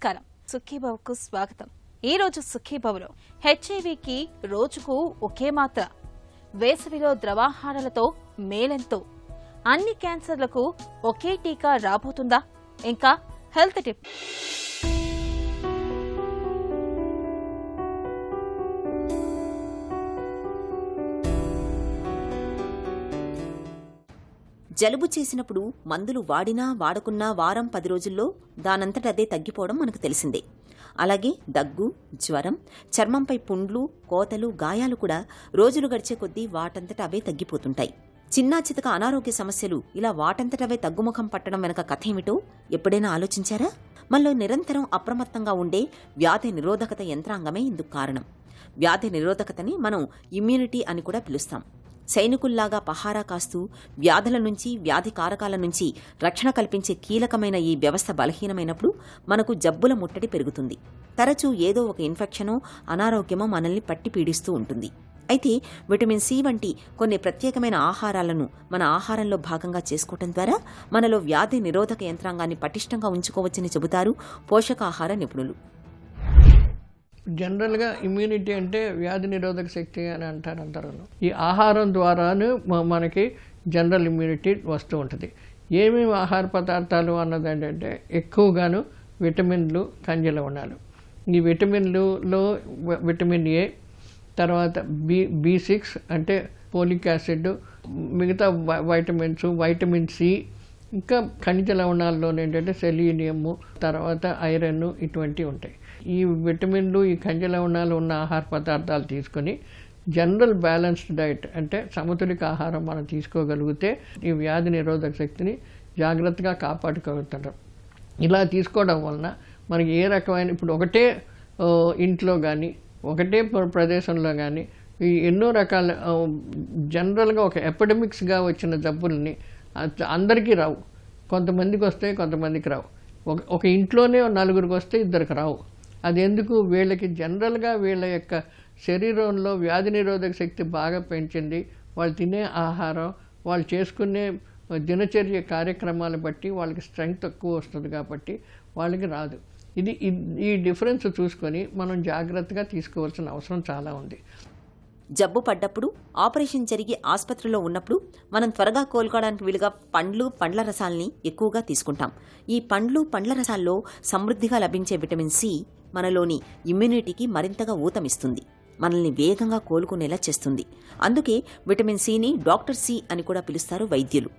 నమస్కారం, సుఖీభవకు స్వాగతం. ఈ రోజు సుఖీభవలో హెచ్ఐవికి రోజుకు ఒకే మాత్ర, వేసవిలో ద్రవాహారాలతో మేలెంతో, అన్ని క్యాన్సర్లకు ఒకే టీకా రాబోతుందా, ఇంకా హెల్త్ టిప్. జలుబు చేసినప్పుడు మందులు వాడినా వాడకున్నా వారం 10 రోజుల్లో దానంతటదే తగ్గిపోవడం మనకు తెలిసిందే. అలాగే దగ్గు, జ్వరం, చర్మంపై పుండ్లు, కోతలు, గాయాలు కూడా రోజులు గడిచే కొద్దీ వాటంతట అవే తగ్గిపోతుంటాయి. చిన్నా చితక అనారోగ్య సమస్యలు ఇలా వాటంతటవే తగ్గుముఖం పట్టడం వెనక కథ ఏమిటో ఎప్పుడైనా ఆలోచించారా? మనలో నిరంతరం అప్రమత్తంగా ఉండే వ్యాధి నిరోధకత యంత్రాంగమే ఇందుకు కారణం. వ్యాధి నిరోధకతని మనం ఇమ్యూనిటీ అని కూడా పిలుస్తాం. సైనికుల్లాగా పహారా కాస్తూ వ్యాధుల నుంచి, వ్యాధి కారకాల నుంచి రక్షణ కల్పించే కీలకమైన ఈ వ్యవస్థ బలహీనమైనప్పుడు మనకు జబ్బుల ముట్టడి పెరుగుతుంది. తరచూ ఏదో ఒక ఇన్ఫెక్షనో, అనారోగ్యమో మనల్ని పట్టి పీడిస్తూ ఉంటుంది. అయితే విటమిన్ సి వంటి కొన్ని ప్రత్యేకమైన ఆహారాలను మన ఆహారంలో భాగంగా చేసుకోవటం ద్వారా మనలో వ్యాధి నిరోధక యంత్రాంగాన్ని పటిష్టంగా ఉంచుకోవచ్చని చెబుతారు పోషకాహార నిపుణులు. జనరల్గా ఇమ్యూనిటీ అంటే వ్యాధి నిరోధక శక్తి అని అంటారు అందరూ. ఈ ఆహారం ద్వారాను మనకి జనరల్ ఇమ్యూనిటీ వస్తూ ఉంటుంది. ఏమేమి ఆహార పదార్థాలు అన్నది ఏంటంటే ఎక్కువగాను విటమిన్లు, ఖనిజ లవణాలు. ఈ విటమిన్లలో విటమిన్ ఏ, తర్వాత B6 అంటే ఫోలిక్ యాసిడ్, మిగతా వైటమిన్స్, వైటమిన్ సి, ఇంకా ఖనిజ లవణాల్లోనే ఏంటంటే సెలీనియము, తర్వాత ఐరన్, ఇటువంటివి ఉంటాయి. ఈ విటమిన్లు, ఈ ఖనిజ లవణాలు ఉన్న ఆహార పదార్థాలు తీసుకొని జనరల్ బ్యాలెన్స్డ్ డైట్ అంటే సమతులిత ఆహారం మనం తీసుకోగలిగితే ఈ వ్యాధి నిరోధక శక్తిని జాగ్రత్తగా కాపాడుకోగలుగుతాం. ఇలా తీసుకోవడం వలన మనకి ఏ రకమైన ఇప్పుడు ఒకటే ఇంట్లో కానీ ఒకటే ప్రదేశంలో కానీ ఈ ఎన్నో రకాల జనరల్గా ఒక ఎపిడమిక్స్గా వచ్చిన జబ్బుల్ని అందరికీ రావు. కొంతమందికి వస్తాయి, కొంతమందికి రావు. ఒక ఇంట్లోనే 4గురికి వస్తే 2కి రావు. అది ఎందుకు? వీళ్ళకి జనరల్గా వీళ్ళ యొక్క శరీరంలో వ్యాధి నిరోధక శక్తి బాగా పెంచింది. వాళ్ళు తినే ఆహారం, వాళ్ళు చేసుకునే దినచర్య కార్యక్రమాలు బట్టి వాళ్ళకి స్ట్రెంగ్త్ ఎక్కువ వస్తుంది కాబట్టి వాళ్ళకి రాదు. ఈ డిఫరెన్స్ చూసుకొని మనం జాగ్రత్తగా తీసుకోవాల్సిన అవసరం చాలా ఉంది. జబ్బు పడ్డప్పుడు, ఆపరేషన్ జరిగి ఆసుపత్రిలో ఉన్నప్పుడు మనం త్వరగా కోలుకోవడానికి వీలుగా పండ్లు, పండ్ల రసాల్ని ఎక్కువగా తీసుకుంటాం. ఈ పండ్లు, పండ్ల రసాల్లో సమృద్ధిగా లభించే విటమిన్ సి మనలోని ఇమ్యూనిటీకి మరింతగా ఊతమిస్తుంది, మనల్ని వేగంగా కోలుకునేలా చేస్తుంది. అందుకే విటమిన్ సిని డాక్టర్ సి అని కూడా పిలుస్తారు వైద్యులు.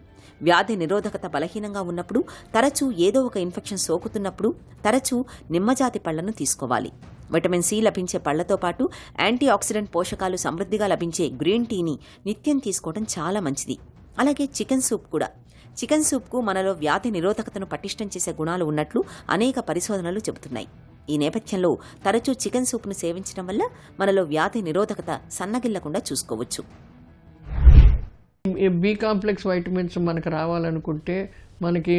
వ్యాధి నిరోధకత బలహీనంగా ఉన్నప్పుడు, తరచూ ఏదో ఒక ఇన్ఫెక్షన్ సోకుతున్నప్పుడు తరచూ నిమ్మజాతి పళ్లను తీసుకోవాలి. విటమిన్ సి లభించే పళ్లతో పాటు యాంటీ ఆక్సిడెంట్ పోషకాలు సమృద్ధిగా లభించే గ్రీన్ టీని నిత్యం తీసుకోవడం చాలా మంచిది. అలాగే చికెన్ సూప్ కూడా. చికెన్ సూప్కు మనలో వ్యాధి నిరోధకతను పటిష్టం చేసే గుణాలు ఉన్నట్లు అనేక పరిశోధనలు చెబుతున్నాయి. ఈ నేపథ్యంలో తరచూ చికెన్ సూప్ను సేవించడం వల్ల మనలో వ్యాధి నిరోధకత సన్నగిల్లకుండా చూసుకోవచ్చు. బి కాంప్లెక్స్ వైటమిన్స్ మనకు రావాలనుకుంటే మనకి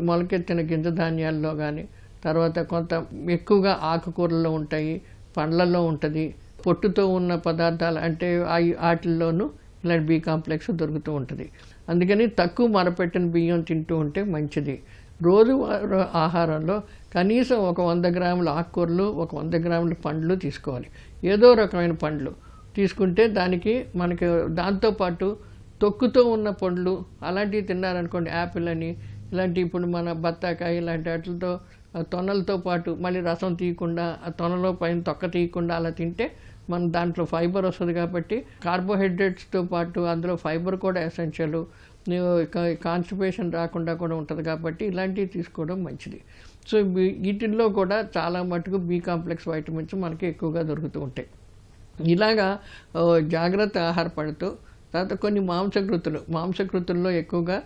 మొలకెత్తిన గింజ ధాన్యాల్లో కానీ, తర్వాత కొంత ఎక్కువగా ఆకుకూరల్లో ఉంటాయి, పండ్లలో ఉంటుంది, పొట్టుతో ఉన్న పదార్థాలు అంటే వాటిల్లోనూ ఇలాంటి బి కాంప్లెక్స్ దొరుకుతూ ఉంటుంది. అందుకని తక్కువ మరపెట్టిన బియ్యం తింటూ ఉంటే మంచిది. రోజు ఆహారంలో కనీసం ఒక 100 గ్రాముల ఆకుకూరలు, ఒక 100 గ్రాముల పండ్లు తీసుకోవాలి. ఏదో రకమైన పండ్లు తీసుకుంటే దానికి మనకి దాంతోపాటు తొక్కుతో ఉన్న పండ్లు అలాంటివి తిన్నారనుకోండి, యాపిల్ అని ఇలాంటి, ఇప్పుడు మన బత్తాకాయ ఇలాంటి వాటితో తొనలతో పాటు మళ్ళీ రసం తీయకుండా, ఆ తొనలో పైన తొక్క తీయకుండా అలా తింటే మన దాంట్లో ఫైబర్ వస్తుంది. కాబట్టి కార్బోహైడ్రేట్స్తో పాటు అందులో ఫైబర్ కూడా ఎసెన్షియల్, కాన్స్టిపేషన్ రాకుండా కూడా ఉంటుంది. కాబట్టి ఇలాంటివి తీసుకోవడం మంచిది. సో వీటిల్లో కూడా చాలా మటుకు బి కాంప్లెక్స్ వైటమిన్స్ మనకి ఎక్కువగా దొరుకుతూ ఉంటాయి. ఇలాగా జాగ్రత్త ఆహారపడుతూ తర్వాత కొన్ని మాంసకృతుల్లో ఎక్కువగా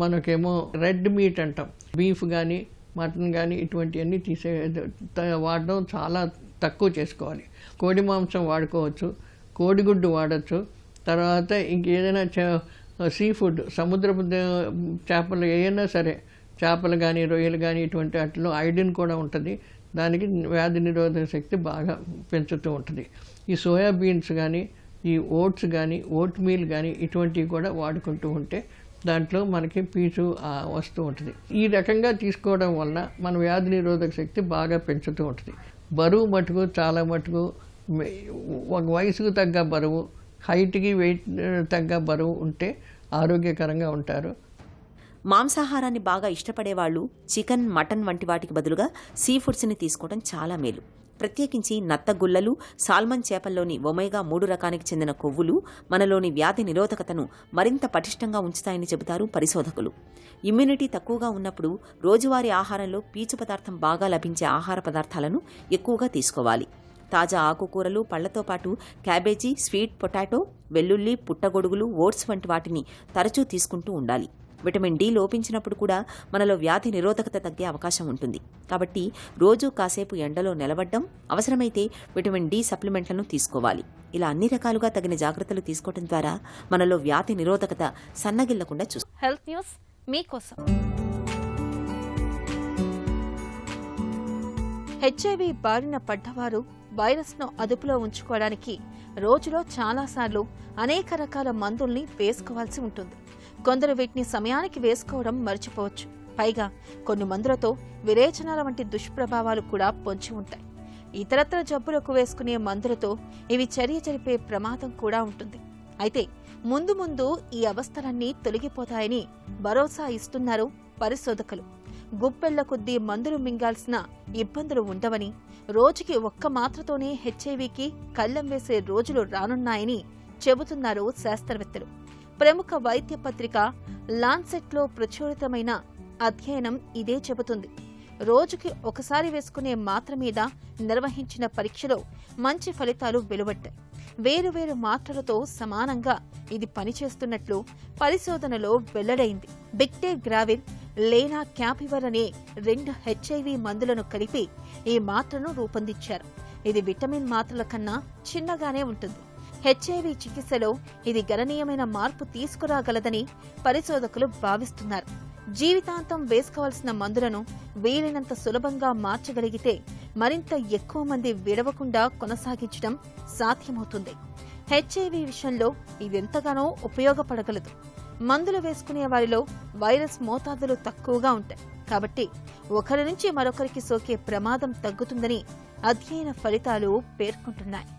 మనకేమో రెడ్ మీట్ అంటాం, బీఫ్ కానీ మటన్ కానీ ఇటువంటివన్నీ వాడడం చాలా తక్కువ చేసుకోవాలి. కోడి మాంసం వాడుకోవచ్చు, కోడిగుడ్డు వాడచ్చు. తర్వాత ఇంకేదైనా సీ ఫుడ్, సముద్రపు చేపలు ఏదైనా సరే, చేపలు కానీ రొయ్యలు కానీ ఇటువంటి వాటిలో ఐడిన్ కూడా ఉంటుంది. దానికి వ్యాధి నిరోధక శక్తి బాగా పెంచుతూ ఉంటుంది. ఈ సోయాబీన్స్ కానీ, ఈ ఓట్స్ కానీ, ఓట్ మీల్ కానీ ఇటువంటివి కూడా వాడుకుంటూ ఉంటే దాంట్లో మనకి పీచు వస్తూ ఉంటుంది. ఈ రకంగా తీసుకోవడం వలన మన వ్యాధి నిరోధక శక్తి బాగా పెంచుతూ ఉంటుంది. బరువు మటుకు చాలా మటుకు ఒక వయసుకు తగ్గ బరువు, హైట్కి వెయిట్ తగ్గ బరువు ఉంటే ఆరోగ్యకరంగా ఉంటారు. మాంసాహారాన్ని బాగా ఇష్టపడేవాళ్ళు చికెన్, మటన్ వంటి వాటికి బదులుగా సీ ఫుడ్స్ని తీసుకోవడం చాలా మేలు. ప్రత్యేకించి నత్తగుల్లలు, సాల్మన్ చేపల్లోని ఒమేగా 3 రకానికి చెందిన కొవ్వులు మనలోని వ్యాధి నిరోధకతను మరింత పటిష్టంగా ఉంచుతాయని చెబుతారు పరిశోధకులు. ఇమ్యూనిటీ తక్కువగా ఉన్నప్పుడు రోజువారీ ఆహారంలో పీచు పదార్థం బాగా లభించే ఆహార పదార్థాలను ఎక్కువగా తీసుకోవాలి. తాజా ఆకుకూరలు, పళ్లతో పాటు క్యాబేజీ, స్వీట్ పొటాటో, వెల్లుల్లి, పుట్టగొడుగులు, ఓట్స్ వంటి వాటిని తరచూ తీసుకుంటూ ఉండాలి. విటమిన్ డి లోపించినప్పుడు కూడా మనలో వ్యాధి నిరోధకత తగ్గే అవకాశం ఉంటుంది. కాబట్టి రోజు కాసేపు ఎండలో నిలబడ్డం, అవసరమైతే విటమిన్ డి సప్లిమెంట్లను తీసుకోవాలి. ఇలా అన్ని రకాలుగా తగిన జాగ్రత్తలు తీసుకోవడం ద్వారా మనలో వ్యాధి నిరోధకత సన్నగిల్లకుండా చూస్తాం. హెల్త్ న్యూస్ మీకోసం. హెచ్ఐవి బారిన పడ్డవారు వైరస్ను అదుపులో ఉంచుకోవడానికి రోజులో చాలాసార్లు అనేక రకాల మందుల్ని వేసుకోవాల్సి ఉంటుంది. కొందరు వీటిని సమయానికి వేసుకోవడం మర్చిపోవచ్చు. పైగా కొన్ని మందులతో విరేచనాల వంటి దుష్ప్రభావాలు కూడా పొంచి ఉంటాయి. ఇతరత్ర జబ్బులకు వేసుకునే మందులతో ఇవి చర్య జరిపే ప్రమాదం కూడా ఉంటుంది. అయితే ముందు ముందు ఈ అవస్థలన్నీ తొలగిపోతాయని భరోసా ఇస్తున్నారు పరిశోధకులు. గుప్పెళ్ల కొద్దీ మందులు మింగాల్సిన ఇబ్బందులు ఉండవని, రోజుకి 1 మాత్రతోనే హెచ్ఐవికి కళ్లెం వేసే రోజులు రానున్నాయని చెబుతున్నారు శాస్త్రవేత్తలు. ప్రముఖ వైద్య పత్రిక లాన్సెట్లో ప్రచురితమైన అధ్యయనం ఇదే చెబుతుంది. రోజుకి ఒకసారి వేసుకునే మాత్ర మీద నిర్వహించిన పరీక్షలో మంచి ఫలితాలు వెలువడ్డాయి. వేరువేరు మాత్రలతో సమానంగా ఇది పనిచేస్తున్నట్లు పరిశోధనలో వెల్లడైంది. బిక్టేగ్రావిర్, లేనా క్యాపివర్ అనే 2 హెచ్ఐవి మందులను కలిపి ఈ మాత్రను రూపొందించారు. ఇది విటమిన్ మాత్రల కన్నా చిన్నగానే ఉంటుంది. హెచ్ఐవి చికిత్సలో ఇది గణనీయమైన మార్పు తీసుకురాగలదని పరిశోధకులు భావిస్తున్నారు. జీవితాంతం వేసుకోవాల్సిన మందులను వీలైనంత సులభంగా మార్చగలిగితే మరింత ఎక్కువ మంది విడవకుండా కొనసాగించడం సాధ్యమవుతుంది. హెచ్ఐవి విషయంలో ఇదెంతగానో ఉపయోగపడగలదు. మందులు వేసుకునే వారిలో వైరస్ మోతాదులు తక్కువగా ఉంటాయి. కాబట్టి ఒకరి నుంచి మరొకరికి సోకే ప్రమాదం తగ్గుతుందని అధ్యయన ఫలితాలు పేర్కొంటున్నాయి.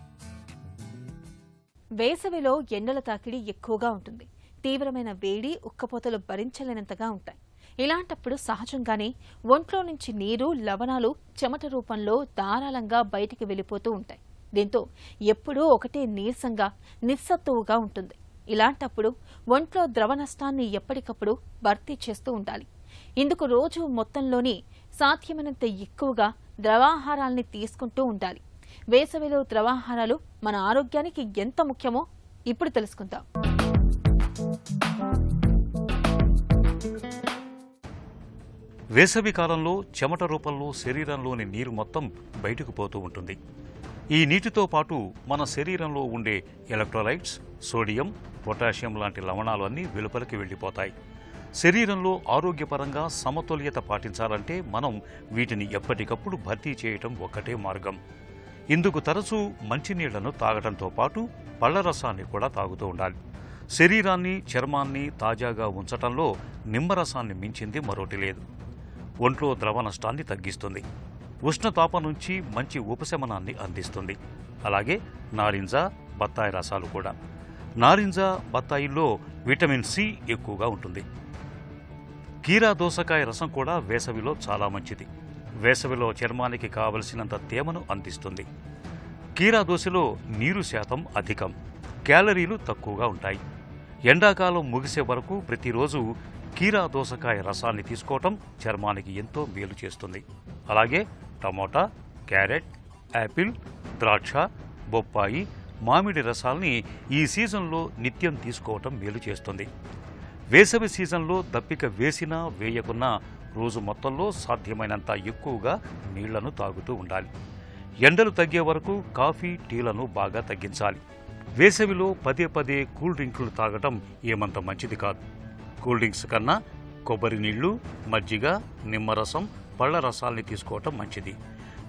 వేసవిలో ఎండల తాకిడి ఎక్కువగా ఉంటుంది. తీవ్రమైన వేడి, ఉక్కపోతలు భరించలేనంతగా ఉంటాయి. ఇలాంటప్పుడు సహజంగానే ఒంట్లో నుంచి నీరు, లవణాలు చెమట రూపంలో ధారాళంగా బయటికి వెళ్ళిపోతూ ఉంటాయి. దీంతో ఎప్పుడూ ఒకటే నీరసంగా, నిస్సత్తువుగా ఉంటుంది. ఇలాంటప్పుడు ఒంట్లో ద్రవ నష్టాన్ని ఎప్పటికప్పుడు భర్తీ చేస్తూ ఉండాలి. ఇందుకు రోజు మొత్తంలోని సాధ్యమైనంత ఎక్కువగా ద్రవాహారాల్ని తీసుకుంటూ ఉండాలి. వేసవిలో ద్రవాహారాలు మన ఆరోగ్యానికి ఎంత ముఖ్యమో ఇప్పుడు తెలుసుకుందాం. వేసవి కాలంలో చెమట రూపంలో శరీరంలోని నీరు మొత్తం బయటకు పోతూ ఉంటుంది. ఈ నీటితో పాటు మన శరీరంలో ఉండే ఎలక్ట్రోలైట్స్, సోడియం, పొటాషియం లాంటి లవణాలు అన్నీ వెలుపలికి వెళ్ళిపోతాయి. శరీరంలో ఆరోగ్యపరంగా సమతుల్యత పాటించాలంటే మనం వీటిని ఎప్పటికప్పుడు భర్తీ చేయటం ఒక్కటే మార్గం. ఇందుకు తరచూ మంచినీళ్లను తాగడంతో పాటు పళ్ల రసాన్ని కూడా తాగుతూ ఉండాలి. శరీరాన్ని, చర్మాన్ని తాజాగా ఉంచటంలో నిమ్మరసాన్ని మించింది మరోటి లేదు. ఒంట్లో ద్రవ నష్టాన్ని తగ్గిస్తుంది. ఉష్ణతాపం నుంచి మంచి ఉపశమనాన్ని అందిస్తుంది. అలాగే నారింజ, బత్తాయి రసాలు కూడా. నారింజ, బత్తాయిల్లో విటమిన్ సి ఎక్కువగా ఉంటుంది. కీరా దోసకాయ రసం కూడా వేసవిలో చాలా మంచిది. వేసవిలో చర్మానికి కావలసినంత తేమను అందిస్తుంది. కీరా దోసలో నీరు శాతం అధికం, క్యాలరీలు తక్కువగా ఉంటాయి. ఎండాకాలం ముగిసే వరకు ప్రతిరోజు కీరా దోసకాయ రసాన్ని తీసుకోవటం చర్మానికి ఎంతో మేలు చేస్తుంది. అలాగే టమోటా, క్యారెట్, యాపిల్, ద్రాక్ష, బొప్పాయి, మామిడి రసాల్ని ఈ సీజన్లో నిత్యం తీసుకోవటం మేలు చేస్తుంది. వేసవి సీజన్లో దప్పిక వేసినా వేయకున్నా రోజు మొత్తంలో సాధ్యమైనంత ఎక్కువగా నీళ్లను తాగుతూ ఉండాలి. ఎండలు తగ్గే వరకు కాఫీ, టీలను బాగా తగ్గించాలి. వేసవిలో పదే పదే కూల్ డ్రింకులు తాగటం ఏమంత మంచిది కాదు. కూల్ డ్రింక్స్ కన్నా కొబ్బరి నీళ్లు, మజ్జిగ, నిమ్మరసం, పళ్ల రసాల్ని తీసుకోవటం మంచిది.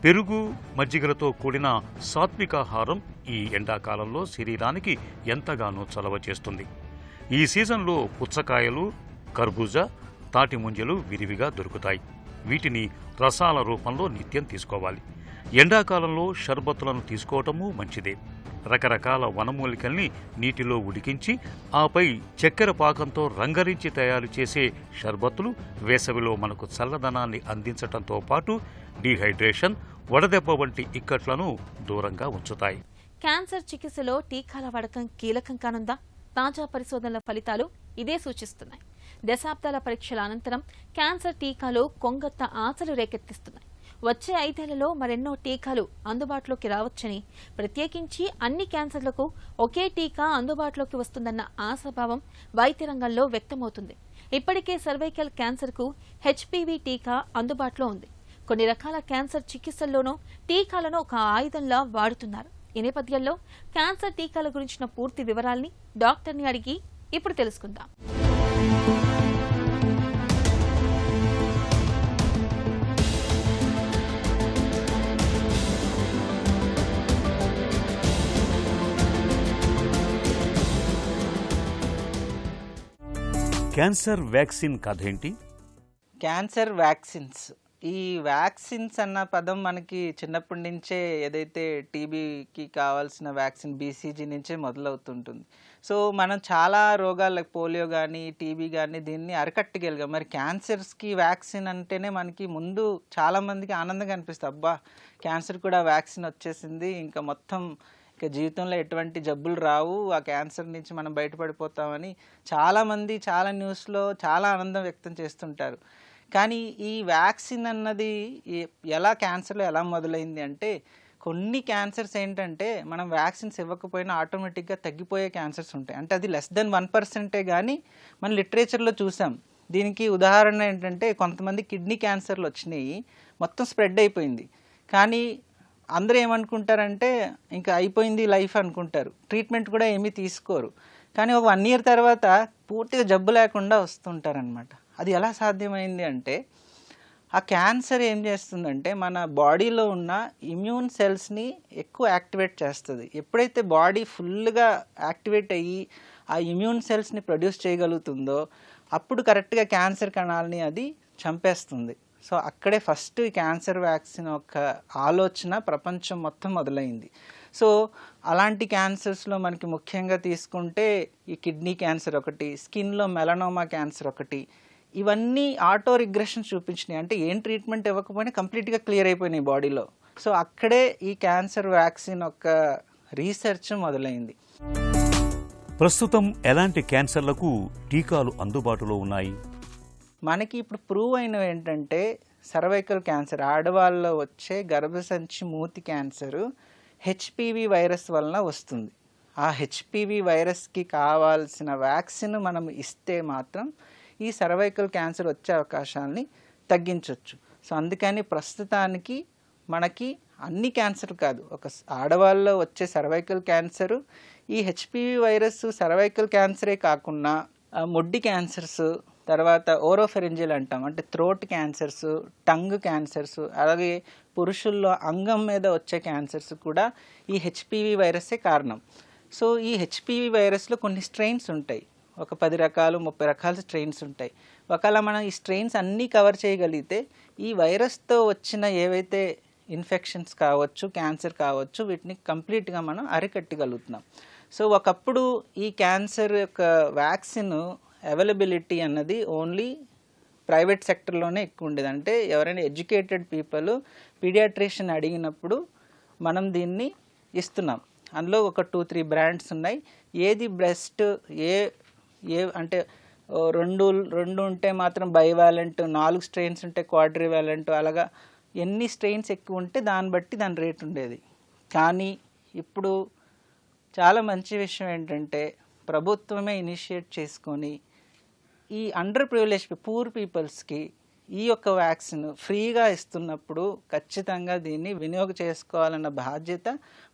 పెరుగు, మజ్జిగలతో కూడిన సాత్వికాహారం ఈ ఎండాకాలంలో శరీరానికి ఎంతగానో చలవ చేస్తుంది. ఈ సీజన్లో పుచ్చకాయలు, కర్బూజా, తాటి ముంజలు విరివిగా దొరుకుతాయి. వీటిని రసాల రూపంలో నిత్యం తీసుకోవాలి. ఎండాకాలంలో షర్బత్తులను తీసుకోవటము మంచిదే. రకరకాల వనమూలికల్ని నీటిలో ఉడికించి ఆపై చక్కెర పాకంతో రంగరించి తయారు చేసే షర్బత్తులు వేసవిలో మనకు చల్లదనాన్ని అందించటంతో పాటు డీహైడ్రేషన్, వడదెబ్బ వంటి ఇక్కట్లను దూరంగా ఉంచుతాయి. క్యాన్సర్ చికిత్సలో టీకాల వాడకం కీలకం కానుందా? తాజా పరిశోధనల ఫలితాలు ఇదే సూచిస్తున్నాయి. దశాబ్దాల పరీక్షల అనంతరం క్యాన్సర్ టీకాలు కొంగొత్త ఆశలు రేకెత్తిస్తున్నాయి. వచ్చే 5 ఏళ్లలో మరెన్నో టీకాలు అందుబాటులోకి రావచ్చని, ప్రత్యేకించి అన్ని క్యాన్సర్లకు ఒకే టీకా అందుబాటులోకి వస్తుందన్న ఆశాభావం వైద్య రంగంలో వ్యక్తమవుతుంది. ఇప్పటికే సర్వైకల్ క్యాన్సర్కు హెచ్పివి టీకా అందుబాటులో ఉంది. కొన్ని రకాల క్యాన్సర్ చికిత్సల్లోనూ టీకాలను ఒక ఆయుధంలా వాడుతున్నారు. ఈ నేపథ్యంలో క్యాన్సర్ టీకాల గురించిన పూర్తి వివరాల్ని డాక్టర్ని అడిగి ఇప్పుడు తెలుసుకుందాం. క్యాన్సర్ వ్యాక్సిన్ కథ ఏంటి? క్యాన్సర్ వ్యాక్సిన్స్, ఈ వ్యాక్సిన్స్ అన్న పదం మనకి చిన్నప్పటి నుంచే ఏదైతే టీబీకి కావాల్సిన వ్యాక్సిన్ బీసీజీ నుంచే మొదలవుతుంటుంది. సో మనం చాలా రోగాలు లైక్ పోలియో కానీ టీబీ కానీ దీన్ని అరికట్టగలిగాం. మరి క్యాన్సర్స్కి వ్యాక్సిన్ అంటేనే మనకి ముందు చాలామందికి ఆనందంగా అనిపిస్తుంది. అబ్బా క్యాన్సర్ కూడా వ్యాక్సిన్ వచ్చేసింది, ఇంకా మొత్తం ఇక జీవితంలో ఎటువంటి జబ్బులు రావు, ఆ క్యాన్సర్ నుంచి మనం బయటపడిపోతామని చాలామంది చాలా న్యూస్లో చాలా ఆనందం వ్యక్తం చేస్తుంటారు. కానీ ఈ వ్యాక్సిన్ అన్నది క్యాన్సర్లో ఎలా మొదలైంది అంటే, కొన్ని క్యాన్సర్స్ ఏంటంటే మనం వ్యాక్సిన్స్ ఇవ్వకపోయినా ఆటోమేటిక్గా తగ్గిపోయే క్యాన్సర్స్ ఉంటాయి. అంటే అది <1% కానీ మన లిటరేచర్లో చూసాం. దీనికి ఉదాహరణ ఏంటంటే, కొంతమంది కిడ్నీ క్యాన్సర్లు వచ్చినాయి, మొత్తం స్ప్రెడ్ అయిపోయింది. కానీ అందరూ ఏమనుకుంటారంటే ఇంకా అయిపోయింది లైఫ్ అనుకుంటారు, ట్రీట్మెంట్ కూడా ఏమీ తీసుకోరు. కానీ ఒక 1 year తర్వాత పూర్తిగా జబ్బు లేకుండా వస్తుంటారనమాట. అది ఎలా సాధ్యమైంది అంటే, ఆ క్యాన్సర్ ఏం చేస్తుందంటే మన బాడీలో ఉన్న ఇమ్యూన్ సెల్స్ని ఎక్కువ యాక్టివేట్ చేస్తుంది. ఎప్పుడైతే బాడీ ఫుల్గా యాక్టివేట్ అయ్యి ఆ ఇమ్యూన్ సెల్స్ని ప్రొడ్యూస్ చేయగలుగుతుందో అప్పుడు కరెక్ట్గా క్యాన్సర్ కణాలని అది చంపేస్తుంది. సో అక్కడే ఫస్ట్ క్యాన్సర్ వ్యాక్సిన్ ఒక ఆలోచన ప్రపంచం మొత్తం మొదలైంది. సో అలాంటి క్యాన్సర్స్లో మనకి ముఖ్యంగా తీసుకుంటే ఈ కిడ్నీ క్యాన్సర్ ఒకటి, స్కిన్లో మెలనోమా క్యాన్సర్ ఒకటి, ఇవన్నీ ఆటో రిగ్రెషన్ చూపించినాయి. అంటే ఏం ట్రీట్మెంట్ ఇవ్వకపోయినా కంప్లీట్గా క్లియర్ అయిపోయినాయి బాడీలో. సో అక్కడే ఈ క్యాన్సర్ వ్యాక్సిన్ ఒక రీసెర్చ్ మొదలైంది. ప్రస్తుతం ఎలాంటి క్యాన్సర్లకు టీకాలు అందుబాటులో ఉన్నాయి? మనకి ఇప్పుడు ప్రూవ్ అయినవి ఏంటంటే, సర్వైకల్ క్యాన్సర్, ఆడవాళ్ళలో వచ్చే గర్భసంచి మూతి క్యాన్సరు హెచ్పివి వైరస్ వలన వస్తుంది. ఆ హెచ్పివి వైరస్కి కావాల్సిన వ్యాక్సిన్ మనం ఇస్తే మాత్రం ఈ సర్వైకల్ క్యాన్సర్ వచ్చే అవకాశాలని తగ్గించవచ్చు. సో అందుకని ప్రస్తుతానికి మనకి అన్ని క్యాన్సర్ కాదు, ఒక ఆడవాళ్ళలో వచ్చే సర్వైకల్ క్యాన్సరు, ఈ హెచ్పివి వైరస్ సర్వైకల్ క్యాన్సరే కాకుండా మొడ్డి క్యాన్సర్స్, తర్వాత ఓరోఫెరింజియల్ అంటాం అంటే థ్రోట్ క్యాన్సర్స్, టంగ్ క్యాన్సర్స్, అలాగే పురుషుల్లో అంగం మీద వచ్చే క్యాన్సర్స్ కూడా ఈ హెచ్పివి వైరస్సే కారణం. సో ఈ హెచ్పివి వైరస్లో కొన్ని స్ట్రెయిన్స్ ఉంటాయి, ఒక 10 రకాలు 30 రకాల స్ట్రెయిన్స్ ఉంటాయి. ఒకవేళ మనం ఈ స్ట్రెయిన్స్ అన్నీ కవర్ చేయగలిగితే ఈ వైరస్తో వచ్చిన ఏవైతే ఇన్ఫెక్షన్స్ కావచ్చు, క్యాన్సర్ కావచ్చు, వీటిని కంప్లీట్గా మనం అరికట్టగలుగుతున్నాం. సో ఒకప్పుడు ఈ క్యాన్సర్ యొక్క వ్యాక్సిన్ అవైలబిలిటీ అన్నది ఓన్లీ ప్రైవేట్ సెక్టర్లోనే ఎక్కువ ఉండేది. అంటే ఎవరైనా ఎడ్యుకేటెడ్ పీపుల్ పీడియాట్రిషియన్ అడిగినప్పుడు మనం దీన్ని ఇస్తున్నాం. అందులో ఒక 2-3 బ్రాండ్స్ ఉన్నాయి. ఏది బెస్ట్, ఏ అంటే 2 ఉంటే మాత్రం బైవాలెంట్, 4 స్ట్రెయిన్స్ ఉంటే క్వాడ్రివాలెంట్, అలాగా ఎన్ని స్ట్రెయిన్స్ ఎక్కువ ఉంటే దాన్ని బట్టి దాని రేట్ ఉండేది. కానీ ఇప్పుడు చాలా మంచి విషయం ఏంటంటే, ప్రభుత్వమే ఇనిషియేట్ చేసుకొని ఈ అండర్ ప్రివిలేజ్ పూర్ పీపుల్స్కి ఈ యొక్క వ్యాక్సిన్ ఫ్రీగా ఇస్తున్నప్పుడు ఖచ్చితంగా దీన్ని వినియోగం చేసుకోవాలన్న బాధ్యత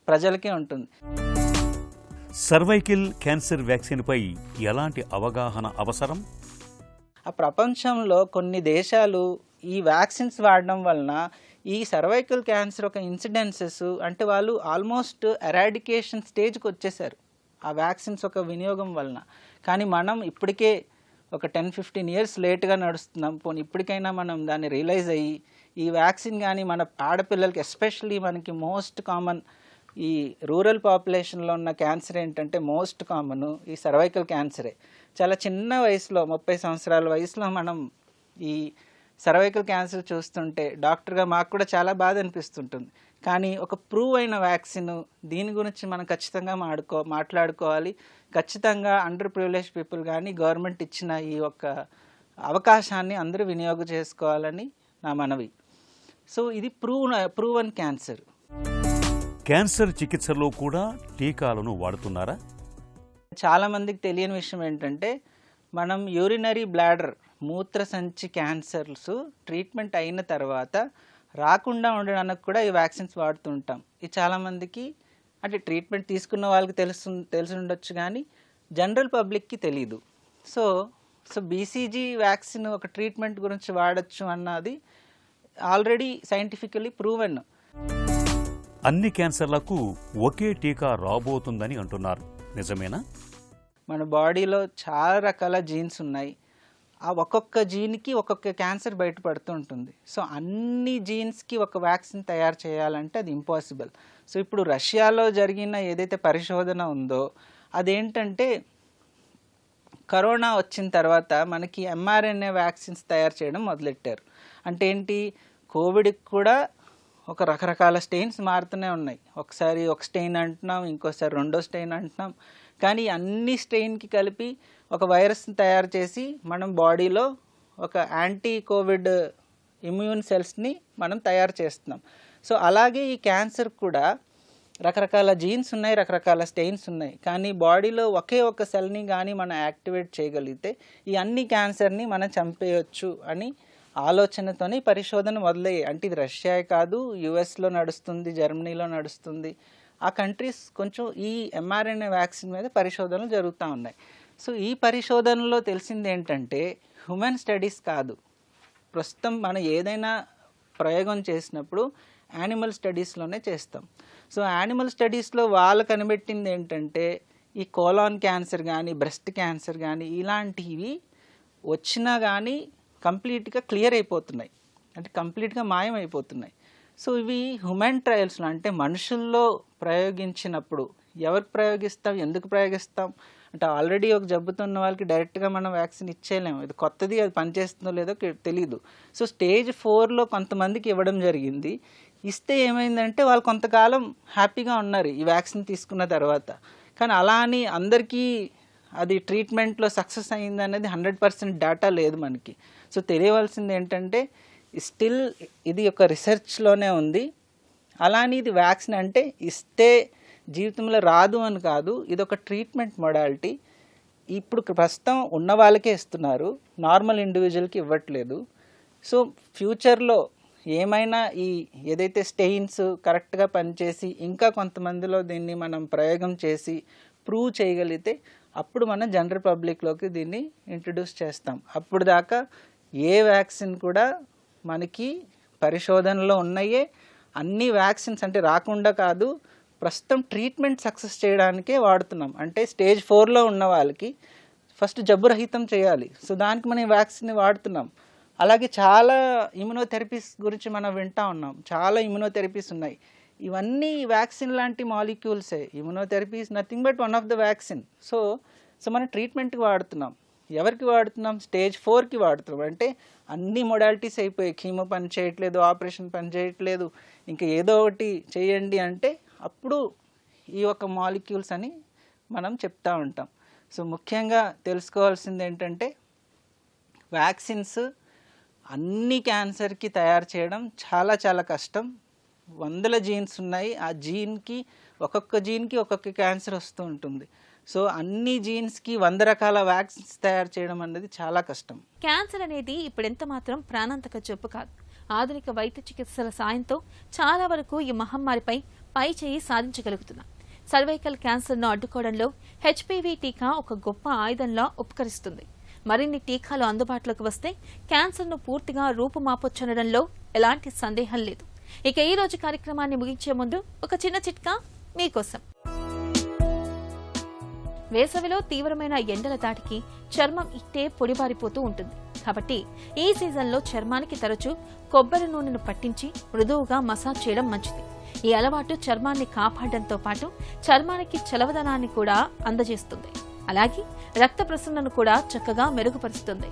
ప్రజలకే ఉంటుంది. సర్వైకల్ క్యాన్సర్ వ్యాక్సిన్పై ఎలాంటి అవగాహన అవసరం? ఆ ప్రపంచంలో కొన్ని దేశాలు ఈ వ్యాక్సిన్స్ వాడడం వలన ఈ సర్వైకల్ క్యాన్సర్ ఒక ఇన్సిడెన్సెస్ అంటే వాళ్ళు ఆల్మోస్ట్ ఎరాడికేషన్ స్టేజ్కి వచ్చేసారు ఆ వ్యాక్సిన్స్ ఒక వినియోగం వలన. కానీ మనం ఇప్పటికే ఒక 10-15 ఇయర్స్ లేట్గా నడుస్తున్నాం. పోనీ ఇప్పటికైనా మనం దాన్ని రియలైజ్ అయ్యి ఈ వ్యాక్సిన్ కానీ మన ఆడపిల్లలకి ఎస్పెషల్లీ మనకి మోస్ట్ కామన్ ఈ రూరల్ పాపులేషన్లో ఉన్న క్యాన్సర్ ఏంటంటే మోస్ట్ కామన్ ఈ సర్వైకల్ క్యాన్సరే. చాలా చిన్న వయసులో 30 సంవత్సరాల వయసులో మనం ఈ సర్వైకల్ క్యాన్సర్ చూస్తుంటే డాక్టర్గా మాకు కూడా చాలా బాధ అనిపిస్తుంటుంది. కానీ ఒక ప్రూవ్ అయిన వ్యాక్సిన్ దీని గురించి మనం ఖచ్చితంగా మాట్లాడుకోవాలి. ఖచ్చితంగా అండర్ ప్రివిలేజ్ పీపుల్ కానీ గవర్నమెంట్ ఇచ్చిన ఈ యొక్క అవకాశాన్ని అందరూ వినియోగం చేసుకోవాలని నా మనవి. సో ఇది ప్రూవన్ క్యాన్సర్. క్యాన్సర్ చికిత్సలో కూడా టీకాలను వాడుతున్నారా? చాలామందికి తెలియని విషయం ఏంటంటే మనం యూరినరీ బ్లాడర్ మూత్రసంచి క్యాన్సర్స్ ట్రీట్మెంట్ అయిన తర్వాత రాకుండా ఉండడానికి కూడా ఈ వ్యాక్సిన్స్ వాడుతుంటాం. ఇది చాలామందికి అంటే ట్రీట్మెంట్ తీసుకున్న వాళ్ళకి తెలిసి ఉండొచ్చు కానీ జనరల్ పబ్లిక్కి తెలీదు. సో బీసీజీ వ్యాక్సిన్ ఒక ట్రీట్మెంట్ గురించి వాడచ్చు అన్నది ఆల్రెడీ సైంటిఫికలీ ప్రూవెన్. అన్ని క్యాన్సర్లకు ఒకే టీకా రాబోతుందని అంటున్నారు, నిజమేనా? మన బాడీలో చాలా రకాల జీన్స్ ఉన్నాయి. ఆ ఒక్కొక్క జీన్కి ఒక్కొక్క క్యాన్సర్ బయటపడుతూ ఉంటుంది. సో అన్ని జీన్స్కి ఒక వ్యాక్సిన్ తయారు చేయాలంటే అది ఇంపాసిబుల్. సో ఇప్పుడు రష్యాలో జరిగిన ఏదైతే పరిశోధన ఉందో అదేంటంటే కరోనా వచ్చిన తర్వాత మనకి mRNA వ్యాక్సిన్స్ తయారు చేయడం మొదలెట్టారు. అంటే ఏంటి, కోవిడ్కి కూడా ఒక రకరకాల స్టెయిన్స్ మారుతూనే ఉన్నాయి. ఒకసారి ఒక స్టెయిన్ అంటున్నాం, ఇంకోసారి రెండో స్టెయిన్ అంటున్నాం. కానీ అన్ని స్టెయిన్కి కలిపి ఒక వైరస్ని తయారు చేసి మనం బాడీలో ఒక యాంటీ కోవిడ్ ఇమ్యూన్ సెల్స్ని మనం తయారు చేస్తున్నాం. సో అలాగే ఈ క్యాన్సర్ కూడా రకరకాల జీన్స్ ఉన్నాయి, రకరకాల స్టెయిన్స్ ఉన్నాయి. కానీ బాడీలో ఒకే ఒక సెల్ని కానీ మనం యాక్టివేట్ చేయగలిగితే ఈ అన్ని క్యాన్సర్ని మనం చంపేయచ్చు అని ఆలోచనతోనే పరిశోధన మొదలయ్యాయి. అంటే ఇది రష్యా కాదు, యుఎస్లో నడుస్తుంది, జర్మనీలో నడుస్తుంది. ఆ కంట్రీస్ కొంచెం ఈ mRNA వ్యాక్సిన్ మీద పరిశోధనలు జరుగుతూ ఉన్నాయి. సో ఈ పరిశోధనలో తెలిసింది ఏంటంటే హ్యూమన్ స్టడీస్ కాదు, ప్రస్తుతం మనం ఏదైనా ప్రయోగం చేసినప్పుడు యానిమల్ స్టడీస్లోనే చేస్తాం. సో యానిమల్ స్టడీస్లో వాళ్ళు కనిపెట్టింది ఏంటంటే ఈ కోలాన్ క్యాన్సర్ కానీ బ్రెస్ట్ క్యాన్సర్ కానీ ఇలాంటివి వచ్చినా కానీ కంప్లీట్గా క్లియర్ అయిపోతున్నాయి, అంటే కంప్లీట్గా మాయమైపోతున్నాయి. సో ఇవి హ్యూమన్ ట్రయల్స్లో అంటే మనుషుల్లో ప్రయోగించినప్పుడు ఎవరికి ప్రయోగిస్తాం, ఎందుకు ప్రయోగిస్తాం అంటే ఆల్రెడీ ఒక జబ్బుతున్న వాళ్ళకి డైరెక్ట్గా మనం వ్యాక్సిన్ ఇచ్చేయలేము. ఇది కొత్తది, అది పనిచేస్తుందో లేదో తెలీదు. సో స్టేజ్ 4లో కొంతమందికి ఇవ్వడం జరిగింది. ఇస్తే ఏమైందంటే వాళ్ళు కొంతకాలం హ్యాపీగా ఉన్నారు ఈ వ్యాక్సిన్ తీసుకున్న తర్వాత. కానీ అలా అని అందరికీ అది ట్రీట్మెంట్లో సక్సెస్ అయింది అనేది 100% డేటా లేదు మనకి. సో తెలియవలసింది ఏంటంటే స్టిల్ ఇది ఒక రీసెర్చ్లోనే ఉంది. అలానే ఇది వ్యాక్సిన్ అంటే ఇస్తే జీవితంలో రాదు అని కాదు, ఇది ఒక ట్రీట్మెంట్ మొడాలిటీ. ఇప్పుడు ప్రస్తుతం ఉన్న వాళ్ళకే ఇస్తున్నారు, నార్మల్ ఇండివిజువల్కి ఇవ్వట్లేదు. సో ఫ్యూచర్లో ఏమైనా ఈ ఏదైతే స్టెయిన్స్ కరెక్ట్గా పనిచేసి ఇంకా కొంతమందిలో దీన్ని మనం ప్రయోగం చేసి ప్రూవ్ చేయగలిగితే అప్పుడు మనం జనరల్ పబ్లిక్లోకి దీన్ని ఇంట్రడ్యూస్ చేస్తాం. అప్పుడు దాకా ఏ వ్యాక్సిన్ కూడా మనకి పరిశోధనలో ఉన్నాయే. అన్ని వ్యాక్సిన్స్ అంటే రాకుండా కాదు, ప్రస్తుతం ట్రీట్మెంట్ సక్సెస్ చేయడానికే వాడుతున్నాం. అంటే స్టేజ్ 4లో ఉన్న వాళ్ళకి ఫస్ట్ జబ్బు రహితం చేయాలి. సో దానికి మనం వ్యాక్సిన్ వాడుతున్నాం. అలాగే చాలా ఇమ్యునోథెరపీస్ గురించి మనం వింటూ ఉన్నాం. చాలా ఇమ్యునోథెరపీస్ ఉన్నాయి. ఇవన్నీ వ్యాక్సిన్ లాంటి మాలిక్యూల్సే. Immunotherapy is nothing but one of the vaccine. So మనం ట్రీట్మెంట్కి వాడుతున్నాం. ఎవరికి వాడుతున్నాం? స్టేజ్ 4కి వాడుతున్నాం. అంటే అన్ని మొడాలిటీస్ అయిపోయాయి. కీమో పని చేయట్లేదు, ఆపరేషన్ పని చేయట్లేదు, ఇంకా ఏదో ఒకటి చేయండి అంటే అప్పుడు ఈ యొక్క మాలిక్యూల్స్ అని మనం చెప్తూ ఉంటాం. సో ముఖ్యంగా తెలుసుకోవాల్సింది ఏంటంటే వ్యాక్సిన్స్ అన్ని క్యాన్సర్కి తయారు చేయడం చాలా చాలా కష్టం. 100 జీన్స్ ఉన్నాయి. ఆ జీన్కి ఒక్కొక్క జీన్కి ఒక్కొక్క క్యాన్సర్ వస్తూ ఉంటుంది. సో అన్ని జీన్స్కి 100 రకాల వ్యాక్సిన్స్ తయారు చేయడం అనేది చాలా కష్టం. క్యాన్సర్ అనేది ఇప్పుడు ఎంత మాత్రం ప్రాణాంతక జబ్బు కాదు. ఆధునిక వైద్య చికిత్సల సాయంతో చాలా వరకు ఈ మహమ్మారిపై పై చేయి సాధించగలుగుతున్నాం. సర్వైకల్ క్యాన్సర్ను అడ్డుకోవడంలో HPV టీకా ఒక గొప్ప ఆయుధంలా ఉపకరిస్తుంది. మరిన్ని టీకాలు అందుబాటులోకి వస్తే క్యాన్సర్ను పూర్తిగా రూపుమాపొచ్చనడంలో ఎలాంటి సందేహం లేదు. ఇక ఈ రోజు కార్యక్రమాన్ని ముగించే ముందు ఒక చిన్న చిట్కా మీకోసం. వేసవిలో తీవ్రమైన ఎండల దాటికి చర్మం ఇట్టే పొడిబారిపోతూ ఉంటుంది. కాబట్టి ఈ సీజన్లో చర్మానికి తరచూ కొబ్బరి నూనెను పట్టించి మృదువుగా మసాజ్ చేయడం మంచిది. ఈ అలవాటు చర్మాన్ని కాపాడడంతో పాటు చర్మానికి చలవదనాన్ని కూడా అందజేస్తుంది. అలాగే రక్త ప్రసరణను కూడా చక్కగా మెరుగుపరుస్తుంది.